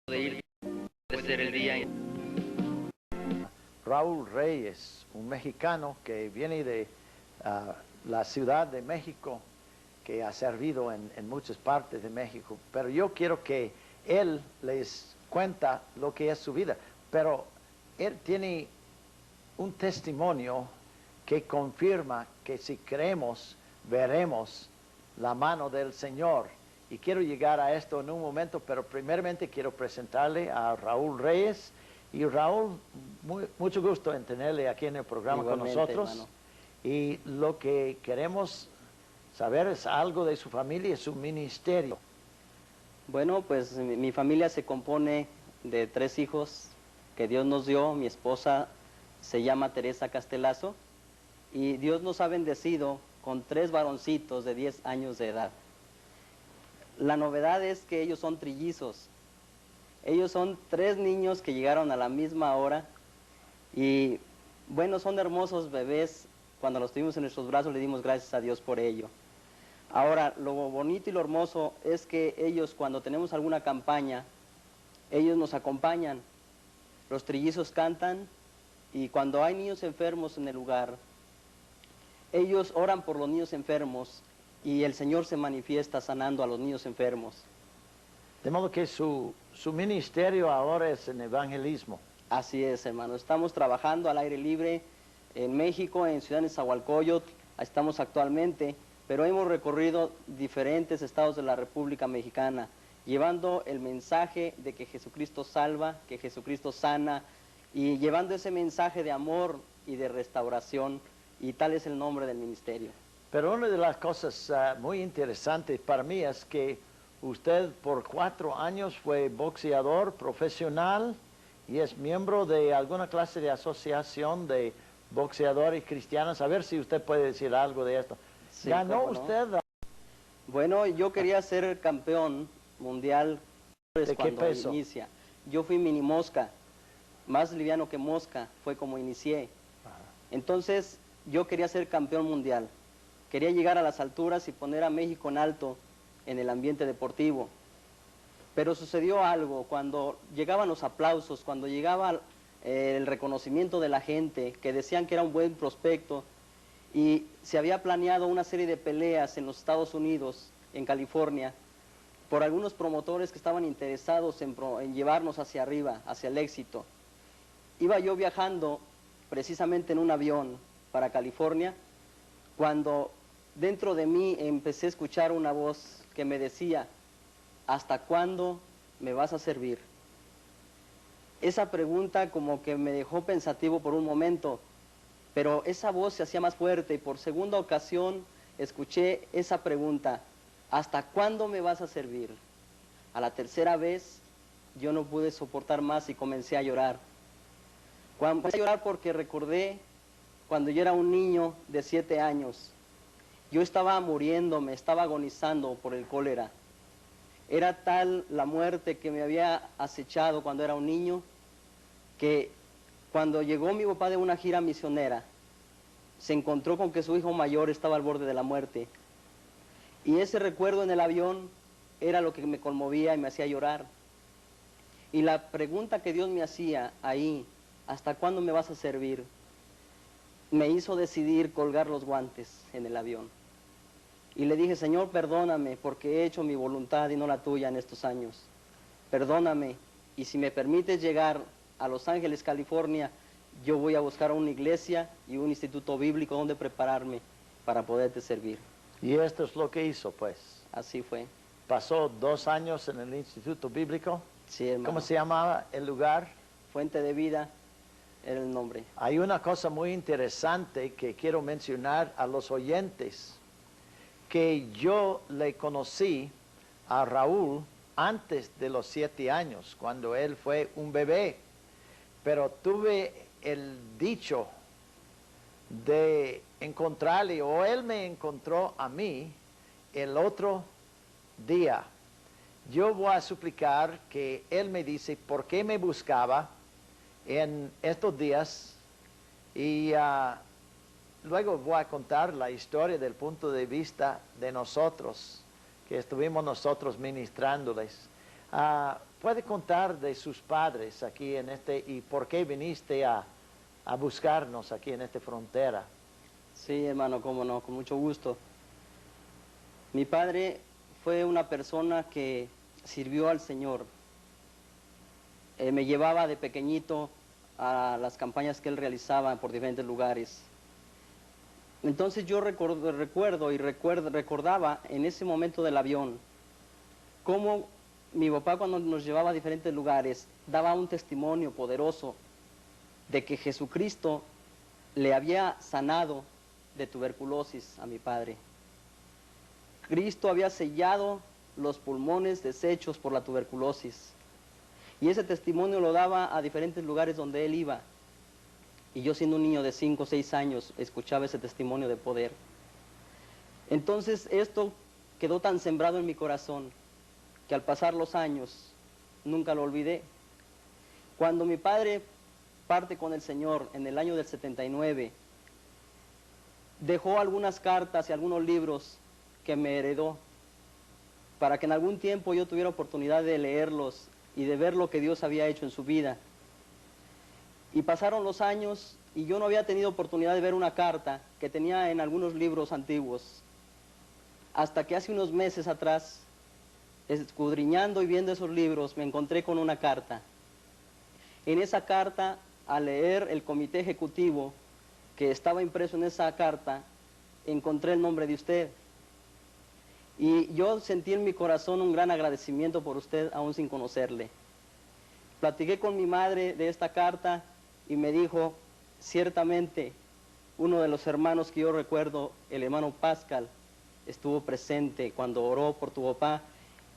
de ir de ser el día. Raúl Reyes, un mexicano que viene de la Ciudad de México, que ha servido en muchas partes de México, pero yo quiero que él les cuenta lo que es su vida, pero él tiene un testimonio que confirma que si creemos, veremos la mano del Señor. Y quiero llegar a esto en un momento, pero primeramente quiero presentarle a Raúl Reyes. Y Raúl, mucho gusto en tenerle aquí en el programa con nosotros. Hermano. Y lo que queremos saber es algo de su familia y su ministerio. Bueno, pues mi familia se compone de 3 hijos que Dios nos dio. Mi esposa se llama Teresa Castelazo y Dios nos ha bendecido con 3 varoncitos de 10 años de edad. La novedad es que ellos son trillizos. Ellos son 3 niños que llegaron a la misma hora y bueno, son hermosos bebés. Cuando los tuvimos en nuestros brazos le dimos gracias a Dios por ello. Ahora, lo bonito y lo hermoso es que ellos, cuando tenemos alguna campaña, ellos nos acompañan. Los trillizos cantan y cuando hay niños enfermos en el lugar, ellos oran por los niños enfermos y el Señor se manifiesta sanando a los niños enfermos. De modo que su ministerio ahora es en evangelismo. Así es, hermano. Estamos trabajando al aire libre en México, en Ciudad Nezahualcóyotl, estamos actualmente, pero hemos recorrido diferentes estados de la República Mexicana, llevando el mensaje de que Jesucristo salva, que Jesucristo sana, y llevando ese mensaje de amor y de restauración, y tal es el nombre del ministerio. Pero una de las cosas muy interesantes para mí es que usted por 4 años fue boxeador profesional y es miembro de alguna clase de asociación de boxeadores cristianos. A ver si usted puede decir algo de esto. Sí, ¿Ganó ¿cómo no? usted? Bueno, yo quería ser campeón mundial. ¿De qué cuando peso? inicia. Yo fui mini mosca, más liviano que mosca, fue como inicié. Entonces, yo quería ser campeón mundial. Quería llegar a las alturas y poner a México en alto en el ambiente deportivo. Pero sucedió algo, cuando llegaban los aplausos, cuando llegaba el reconocimiento de la gente, que decían que era un buen prospecto, y se había planeado una serie de peleas en los Estados Unidos, en California, por algunos promotores que estaban interesados en llevarnos hacia arriba, hacia el éxito. Iba yo viajando precisamente en un avión para California, cuando dentro de mí empecé a escuchar una voz que me decía: ¿hasta cuándo me vas a servir? Esa pregunta como que me dejó pensativo por un momento, pero esa voz se hacía más fuerte y por segunda ocasión escuché esa pregunta: ¿hasta cuándo me vas a servir? A la tercera vez yo no pude soportar más y comencé a llorar. Comencé a llorar porque recordé cuando yo era un niño de 7 años. Yo estaba muriéndome, estaba agonizando por el cólera. Era tal la muerte que me había acechado cuando era un niño, que cuando llegó mi papá de una gira misionera, se encontró con que su hijo mayor estaba al borde de la muerte. Y ese recuerdo en el avión era lo que me conmovía y me hacía llorar. Y la pregunta que Dios me hacía ahí, ¿hasta cuándo me vas a servir?, me hizo decidir colgar los guantes en el avión. Y le dije: Señor, perdóname porque he hecho mi voluntad y no la tuya en estos años. Perdóname, y si me permites llegar a Los Ángeles, California, yo voy a buscar una iglesia y un instituto bíblico donde prepararme para poderte servir. Y esto es lo que hizo, pues. Así fue. Pasó 2 años en el instituto bíblico. Sí, hermano. ¿Cómo se llamaba el lugar? Fuente de Vida era el nombre. Hay una cosa muy interesante que quiero mencionar a los oyentes, que yo le conocí a Raúl antes de los 7 años, cuando él fue un bebé, pero tuve el dicho de encontrarle, o él me encontró a mí el otro día. Yo voy a suplicar que él me dice por qué me buscaba en estos días y luego voy a contar la historia del punto de vista de nosotros, que estuvimos nosotros ministrándoles. ¿Puede contar de sus padres aquí en y por qué viniste a buscarnos aquí en esta frontera? Sí, hermano, cómo no, con mucho gusto. Mi padre fue una persona que sirvió al Señor. Me llevaba de pequeñito a las campañas que él realizaba por diferentes lugares. Entonces yo recordaba en ese momento del avión cómo mi papá, cuando nos llevaba a diferentes lugares, daba un testimonio poderoso de que Jesucristo le había sanado de tuberculosis a mi padre. Cristo había sellado los pulmones deshechos por la tuberculosis. Y ese testimonio lo daba a diferentes lugares donde él iba. Y yo, siendo un niño de 5 o 6 años, escuchaba ese testimonio de poder. Entonces esto quedó tan sembrado en mi corazón que al pasar los años nunca lo olvidé. Cuando mi padre parte con el Señor en el año del 79, dejó algunas cartas y algunos libros que me heredó para que en algún tiempo yo tuviera oportunidad de leerlos y de ver lo que Dios había hecho en su vida. Y pasaron los años y yo no había tenido oportunidad de ver una carta que tenía en algunos libros antiguos, hasta que hace unos meses atrás, escudriñando y viendo esos libros, me encontré con una carta. En esa carta, al leer el comité ejecutivo que estaba impreso en esa carta, encontré el nombre de usted. Y yo sentí en mi corazón un gran agradecimiento por usted, aún sin conocerle. Platiqué con mi madre de esta carta y me dijo, ciertamente, uno de los hermanos que yo recuerdo, el hermano Pascal, estuvo presente cuando oró por tu papá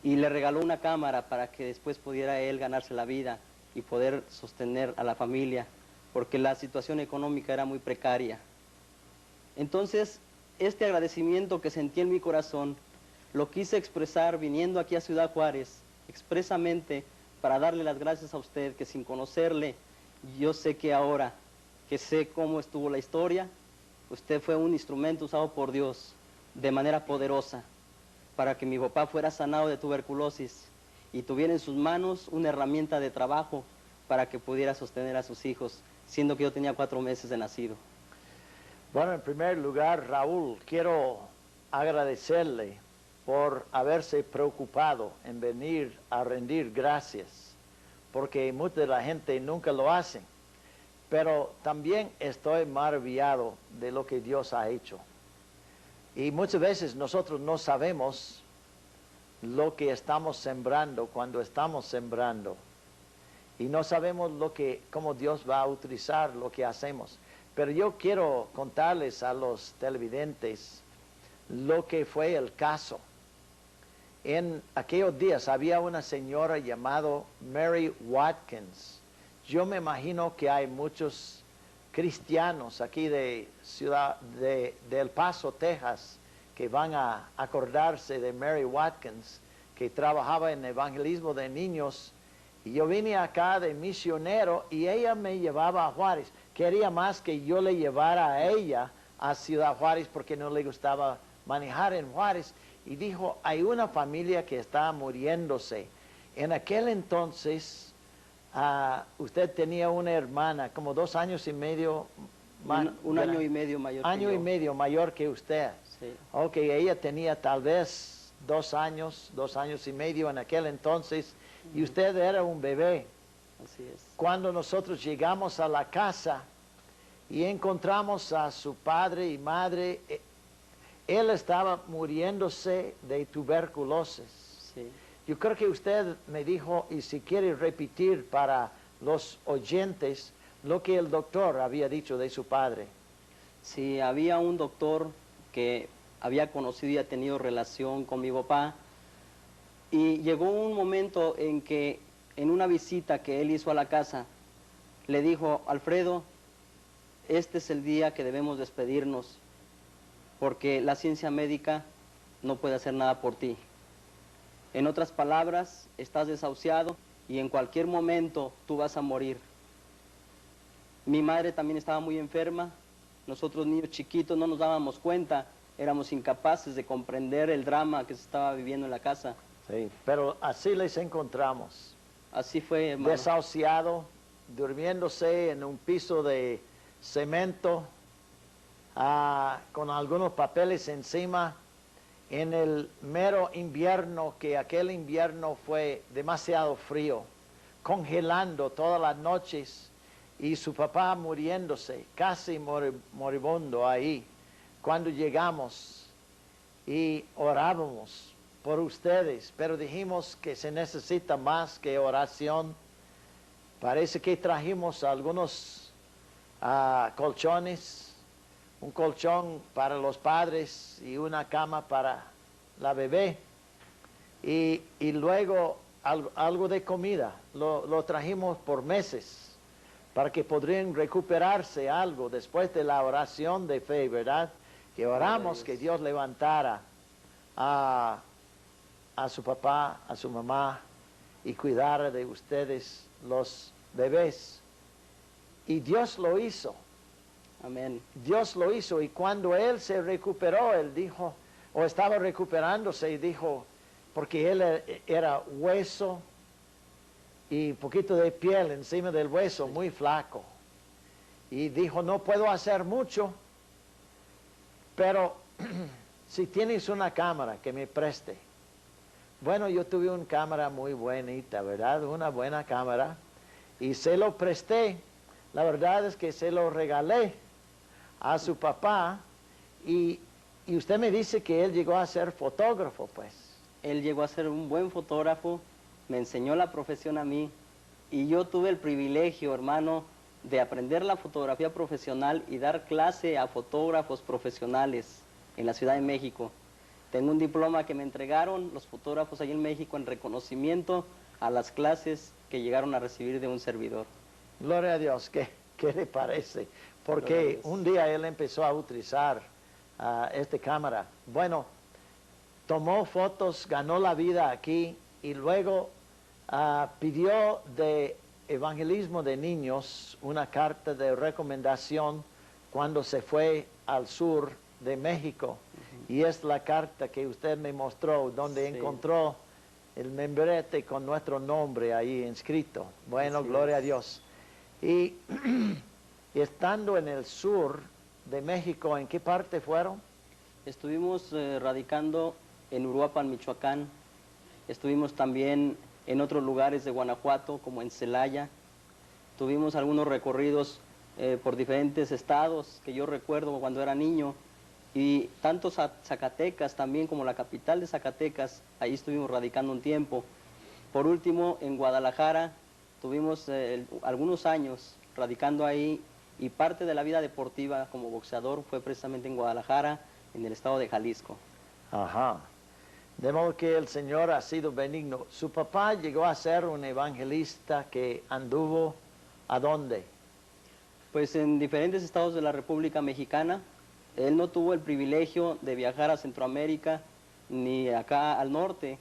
y le regaló una cámara para que después pudiera él ganarse la vida y poder sostener a la familia, porque la situación económica era muy precaria. Entonces, este agradecimiento que sentí en mi corazón, lo quise expresar viniendo aquí a Ciudad Juárez, expresamente para darle las gracias a usted, que sin conocerle, yo sé que ahora, que sé cómo estuvo la historia, usted fue un instrumento usado por Dios de manera poderosa para que mi papá fuera sanado de tuberculosis y tuviera en sus manos una herramienta de trabajo para que pudiera sostener a sus hijos, siendo que yo tenía 4 meses de nacido. Bueno, en primer lugar, Raúl, quiero agradecerle por haberse preocupado en venir a rendir gracias, porque mucha de la gente nunca lo hace, pero también estoy maravillado de lo que Dios ha hecho. Y muchas veces nosotros no sabemos lo que estamos sembrando cuando estamos sembrando, y no sabemos cómo Dios va a utilizar lo que hacemos. Pero yo quiero contarles a los televidentes lo que fue el caso. En aquellos días había una señora llamada Mary Watkins. Yo me imagino que hay muchos cristianos aquí de El Paso, Texas, que van a acordarse de Mary Watkins, que trabajaba en evangelismo de niños. Y yo vine acá de misionero y ella me llevaba a Juárez. Quería más que yo le llevara a ella a Ciudad Juárez porque no le gustaba manejar en Juárez. Y dijo, hay una familia que está muriéndose. En aquel entonces, usted tenía una hermana, como 2 años y medio. Un año y medio mayor año que y yo. medio mayor que usted. Sí. Ok, ella tenía tal vez 2 años, 2 años y medio en aquel entonces, y usted era un bebé. Así es. Cuando nosotros llegamos a la casa y encontramos a su padre y madre, él estaba muriéndose de tuberculosis. Sí. Yo creo que usted me dijo, y si quiere repetir para los oyentes, lo que el doctor había dicho de su padre. Sí, había un doctor que había conocido y ha tenido relación con mi papá, y llegó un momento en que en una visita que él hizo a la casa, le dijo, Alfredo, este es el día que debemos despedirnos, porque la ciencia médica no puede hacer nada por ti. En otras palabras, estás desahuciado y en cualquier momento tú vas a morir. Mi madre también estaba muy enferma. Nosotros, niños chiquitos, no nos dábamos cuenta, éramos incapaces de comprender el drama que se estaba viviendo en la casa. Sí, pero así les encontramos. Así fue, hermano. Desahuciado, durmiéndose en un piso de cemento, con algunos papeles encima, en el mero invierno, que aquel invierno fue demasiado frío, congelando todas las noches, y su papá muriéndose, casi moribundo ahí, cuando llegamos y orábamos por ustedes, pero dijimos que se necesita más que oración. Parece que trajimos algunos colchones, un colchón para los padres y una cama para la bebé, y luego algo de comida. Lo trajimos por meses para que podrían recuperarse algo después de la oración de fe, ¿verdad? Que oramos que Dios levantara a su papá, a su mamá, y cuidara de ustedes los bebés. Y Dios lo hizo. Amén. Dios lo hizo, y cuando él se recuperó, él dijo, o estaba recuperándose, y dijo, porque él era hueso y un poquito de piel encima del hueso, muy flaco. Y dijo, no puedo hacer mucho, pero si tienes una cámara que me preste. Bueno, yo tuve una cámara muy bonita, ¿verdad? Una buena cámara. Y se lo presté. La verdad es que se lo regalé a su papá. Y usted me dice que él llegó a ser fotógrafo, pues. Él llegó a ser un buen fotógrafo, me enseñó la profesión a mí, y yo tuve el privilegio, hermano, de aprender la fotografía profesional y dar clase a fotógrafos profesionales en la Ciudad de México. Tengo un diploma que me entregaron los fotógrafos allí en México en reconocimiento a las clases que llegaron a recibir de un servidor. Gloria a Dios, ¿qué le parece? Porque un día él empezó a utilizar esta cámara. Bueno, tomó fotos, ganó la vida aquí, y luego pidió de evangelismo de niños una carta de recomendación cuando se fue al sur de México. Y es la carta que usted me mostró, donde Sí. encontró el membrete con nuestro nombre ahí inscrito. Bueno, Así gloria a es. Dios. Y estando en el sur de México, ¿en qué parte fueron? Estuvimos radicando en Uruapan, Michoacán. Estuvimos también en otros lugares de Guanajuato, como en Celaya. Tuvimos algunos recorridos por diferentes estados que yo recuerdo cuando era niño. Y tanto Zacatecas también como la capital de Zacatecas, ahí estuvimos radicando un tiempo. Por último, en Guadalajara, tuvimos algunos años radicando ahí, y parte de la vida deportiva como boxeador fue precisamente en Guadalajara, en el estado de Jalisco. Ajá. De modo que el Señor ha sido benigno. Su papá llegó a ser un evangelista que anduvo ¿a dónde? Pues en diferentes estados de la República Mexicana. Él no tuvo el privilegio de viajar a Centroamérica ni acá al norte.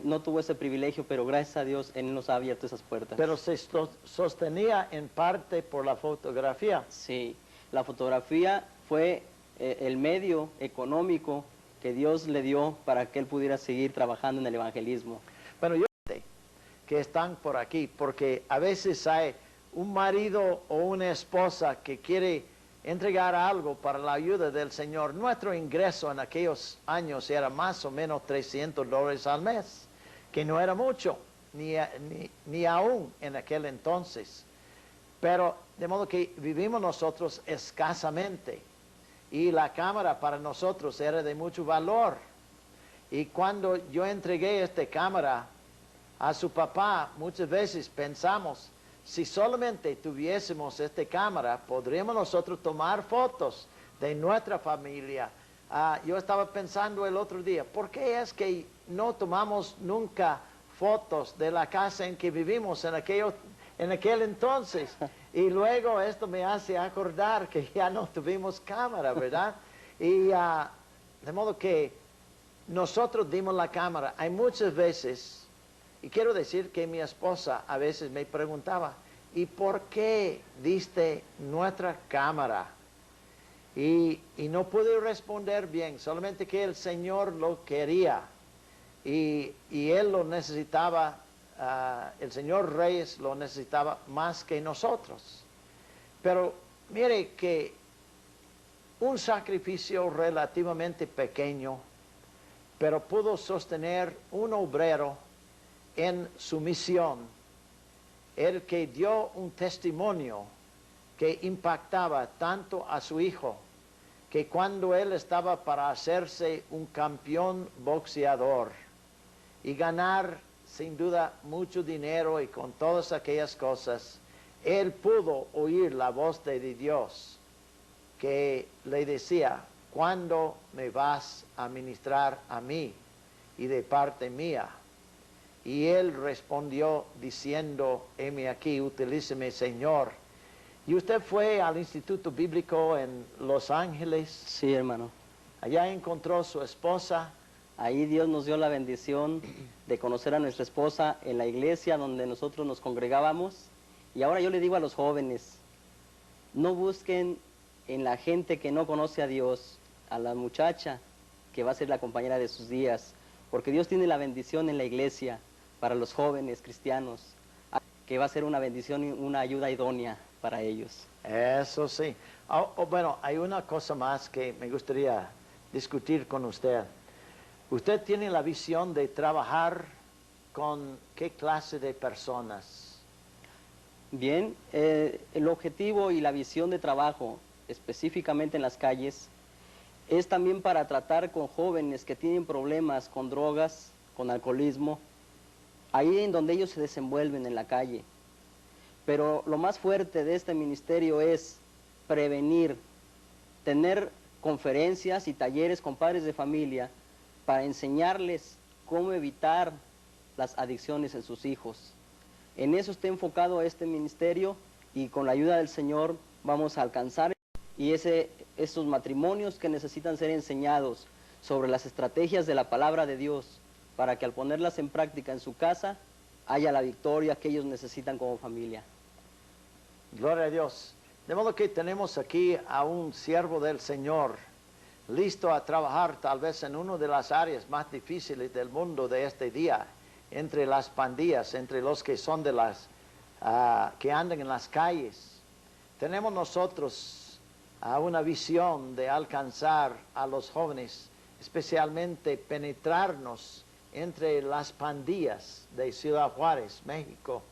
No tuvo ese privilegio, pero gracias a Dios Él nos ha abierto esas puertas. Pero se sostenía en parte por la fotografía. Sí, la fotografía fue el medio económico que Dios le dio para que él pudiera seguir trabajando en el evangelismo. Bueno, yo sé que están por aquí, porque a veces hay un marido o una esposa que quiere entregar algo para la ayuda del Señor. Nuestro ingreso en aquellos años era más o menos $300 al mes, que no era mucho, ni aún en aquel entonces. Pero de modo que vivimos nosotros escasamente, y la cámara para nosotros era de mucho valor. Y cuando yo entregué esta cámara a su papá, muchas veces pensamos, si solamente tuviésemos esta cámara, podríamos nosotros tomar fotos de nuestra familia. Yo estaba pensando el otro día, ¿por qué es que no tomamos nunca fotos de la casa en que vivimos en aquel entonces? Y luego esto me hace acordar que ya no tuvimos cámara, ¿verdad? Y de modo que nosotros dimos la cámara. Hay muchas veces, y quiero decir que mi esposa a veces me preguntaba, ¿y por qué diste nuestra cámara? Y no pude responder bien, solamente que el Señor lo quería. y él lo necesitaba, el señor Reyes lo necesitaba más que nosotros. Pero mire que un sacrificio relativamente pequeño, pero pudo sostener un obrero en su misión, el que dio un testimonio que impactaba tanto a su hijo, que cuando él estaba para hacerse un campeón boxeador y ganar sin duda mucho dinero y con todas aquellas cosas, él pudo oír la voz de Dios que le decía: ¿cuándo me vas a ministrar a mí y de parte mía? Y él respondió diciendo: heme aquí, utilíceme, Señor. ¿Y usted fue al Instituto Bíblico en Los Ángeles? Sí, hermano. Allá encontró su esposa. Ahí Dios nos dio la bendición de conocer a nuestra esposa en la iglesia donde nosotros nos congregábamos. Y ahora yo le digo a los jóvenes, no busquen en la gente que no conoce a Dios, a la muchacha que va a ser la compañera de sus días, porque Dios tiene la bendición en la iglesia para los jóvenes cristianos, que va a ser una bendición y una ayuda idónea para ellos. Eso sí. Bueno, hay una cosa más que me gustaría discutir con usted. ¿Usted tiene la visión de trabajar con qué clase de personas? Bien, el objetivo y la visión de trabajo, específicamente en las calles, es también para tratar con jóvenes que tienen problemas con drogas, con alcoholismo, ahí en donde ellos se desenvuelven en la calle. Pero lo más fuerte de este ministerio es prevenir, tener conferencias y talleres con padres de familia para enseñarles cómo evitar las adicciones en sus hijos. En eso está enfocado este ministerio y con la ayuda del Señor vamos a alcanzar estos matrimonios que necesitan ser enseñados sobre las estrategias de la palabra de Dios para que al ponerlas en práctica en su casa haya la victoria que ellos necesitan como familia. Gloria a Dios. De modo que tenemos aquí a un siervo del Señor, listo a trabajar tal vez en una de las áreas más difíciles del mundo de este día, entre las pandillas, entre los que son de las que andan en las calles. Tenemos nosotros una visión de alcanzar a los jóvenes, especialmente penetrarnos entre las pandillas de Ciudad Juárez, México,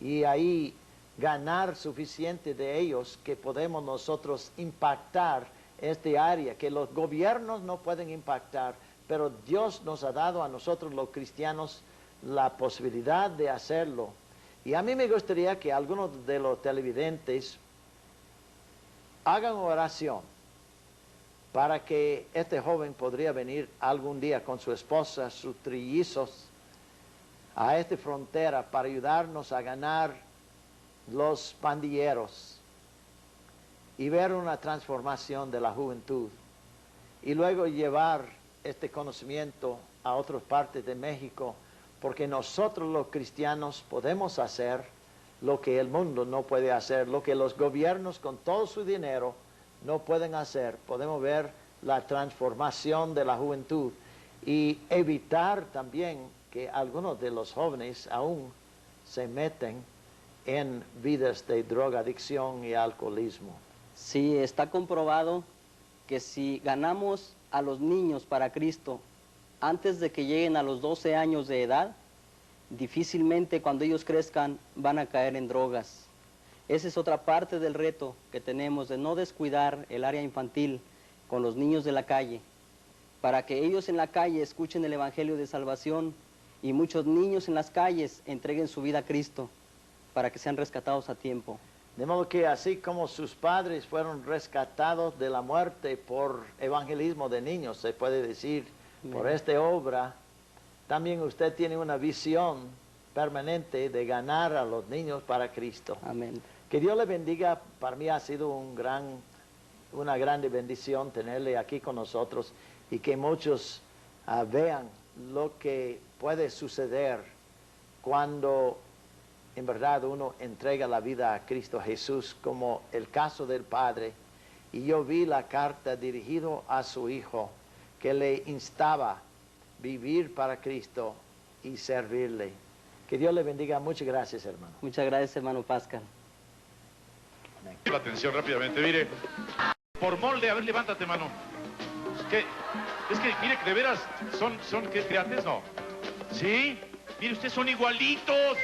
y ahí ganar suficiente de ellos que podemos nosotros impactar este área, que los gobiernos no pueden impactar, pero Dios nos ha dado a nosotros los cristianos la posibilidad de hacerlo. Y a mí me gustaría que algunos de los televidentes hagan oración para que este joven podría venir algún día con su esposa, sus trillizos, a esta frontera para ayudarnos a ganar los pandilleros y ver una transformación de la juventud y luego llevar este conocimiento a otras partes de México, porque nosotros los cristianos podemos hacer lo que el mundo no puede hacer, lo que los gobiernos con todo su dinero no pueden hacer. Podemos ver la transformación de la juventud y evitar también que algunos de los jóvenes aún se meten en vidas de drogadicción y alcoholismo. Sí, está comprobado que si ganamos a los niños para Cristo antes de que lleguen a los 12 años de edad, difícilmente cuando ellos crezcan van a caer en drogas. Esa es otra parte del reto que tenemos, de no descuidar el área infantil con los niños de la calle, para que ellos en la calle escuchen el Evangelio de Salvación y muchos niños en las calles entreguen su vida a Cristo para que sean rescatados a tiempo. De modo que así como sus padres fueron rescatados de la muerte por evangelismo de niños, se puede decir, por esta obra, también usted tiene una visión permanente de ganar a los niños para Cristo. Amén. Que Dios le bendiga. Para mí ha sido una grande bendición tenerle aquí con nosotros y que muchos vean lo que puede suceder cuando en verdad uno entrega la vida a Cristo Jesús, como el caso del Padre. Y yo vi la carta dirigida a su Hijo que le instaba vivir para Cristo y servirle. Que Dios le bendiga. Muchas gracias, hermano. Muchas gracias, hermano Pascal. La atención rápidamente, mire. Por molde, a ver, levántate, mano. Es que, mire, de veras, son ¿qué creates? No. ¿Sí? Mire, ustedes son igualitos.